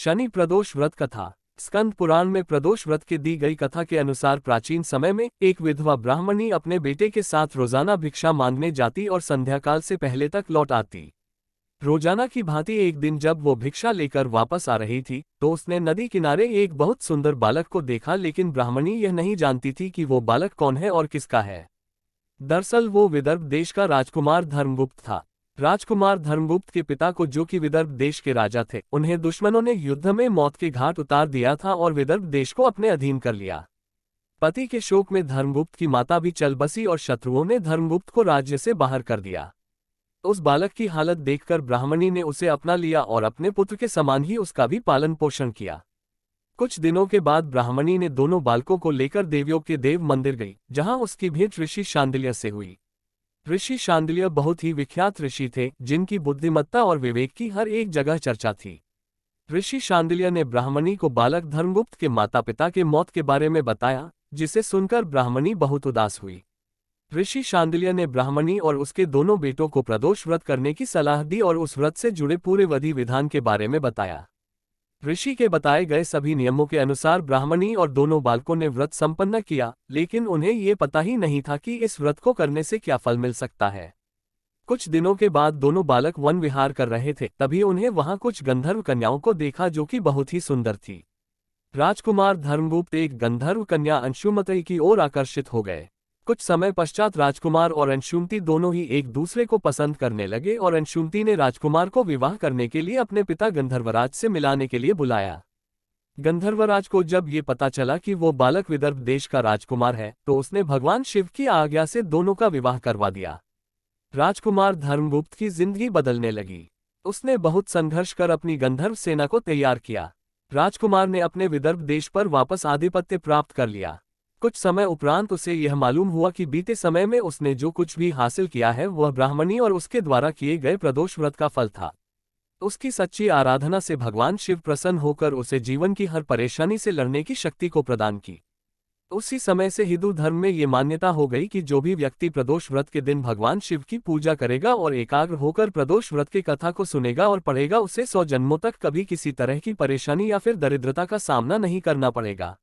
शनि प्रदोष व्रत कथा। स्कंद पुराण में प्रदोष व्रत की दी गई कथा के अनुसार प्राचीन समय में एक विधवा ब्राह्मणी अपने बेटे के साथ रोजाना भिक्षा मांगने जाती और संध्याकाल से पहले तक लौट आती। रोजाना की भांति एक दिन जब वो भिक्षा लेकर वापस आ रही थी तो उसने नदी किनारे एक बहुत सुंदर बालक को देखा, लेकिन ब्राह्मणी यह नहीं जानती थी कि वो बालक कौन है और किसका है। दरअसल वो विदर्भ देश का राजकुमार धर्मगुप्त था। राजकुमार धर्मगुप्त के पिता को, जो कि विदर्भ देश के राजा थे, उन्हें दुश्मनों ने युद्ध में मौत के घाट उतार दिया था और विदर्भ देश को अपने अधीन कर लिया। पति के शोक में धर्मगुप्त की माता भी चल बसी और शत्रुओं ने धर्मगुप्त को राज्य से बाहर कर दिया। उस बालक की हालत देखकर ब्राह्मणी ने उसे अपना लिया और अपने पुत्र के समान ही उसका भी पालन पोषण किया। कुछ दिनों के बाद ब्राह्मणी ने दोनों बालकों को लेकर देवयों के देव मंदिर गई, जहां उसकी भेंट ऋषि शांडिल्य से हुई। ऋषि शांडिल्य बहुत ही विख्यात ऋषि थे, जिनकी बुद्धिमत्ता और विवेक की हर एक जगह चर्चा थी। ऋषि शांडिल्य ने ब्राह्मणी को बालक धर्मगुप्त के माता पिता के मौत के बारे में बताया, जिसे सुनकर ब्राह्मणी बहुत उदास हुई। ऋषि शांडिल्य ने ब्राह्मणी और उसके दोनों बेटों को प्रदोष व्रत करने की सलाह दी और उस व्रत से जुड़े पूरे विधि विधान के बारे में बताया। ऋषि के बताए गए सभी नियमों के अनुसार ब्राह्मणी और दोनों बालकों ने व्रत संपन्न किया, लेकिन उन्हें ये पता ही नहीं था कि इस व्रत को करने से क्या फल मिल सकता है। कुछ दिनों के बाद दोनों बालक वन विहार कर रहे थे, तभी उन्हें वहां कुछ गंधर्व कन्याओं को देखा, जो कि बहुत ही सुंदर थी। राजकुमार धर्मगुप्त एक गंधर्व कन्या अंशुमती की ओर आकर्षित हो गए। कुछ समय पश्चात राजकुमार और अंशुमती दोनों ही एक दूसरे को पसंद करने लगे और अंशुमती ने राजकुमार को विवाह करने के लिए अपने पिता गंधर्वराज से मिलाने के लिए बुलाया। गंधर्वराज को जब ये पता चला कि वो बालक विदर्भ देश का राजकुमार है, तो उसने भगवान शिव की आज्ञा से दोनों का विवाह करवा दिया। राजकुमार धर्मगुप्त की जिंदगी बदलने लगी। उसने बहुत संघर्ष कर अपनी गंधर्व सेना को तैयार किया। राजकुमार ने अपने विदर्भ देश पर वापस आधिपत्य प्राप्त कर लिया। कुछ समय उपरांत उसे यह मालूम हुआ कि बीते समय में उसने जो कुछ भी हासिल किया है वह ब्राह्मणी और उसके द्वारा किए गए प्रदोष व्रत का फल था। उसकी सच्ची आराधना से भगवान शिव प्रसन्न होकर उसे जीवन की हर परेशानी से लड़ने की शक्ति को प्रदान की। उसी समय से हिंदू धर्म में ये मान्यता हो गई कि जो भी व्यक्ति प्रदोष व्रत के दिन भगवान शिव की पूजा करेगा और एकाग्र होकर प्रदोष व्रत की कथा को सुनेगा और पढ़ेगा, उसे 100 जन्मों तक कभी किसी तरह की परेशानी या फिर दरिद्रता का सामना नहीं करना पड़ेगा।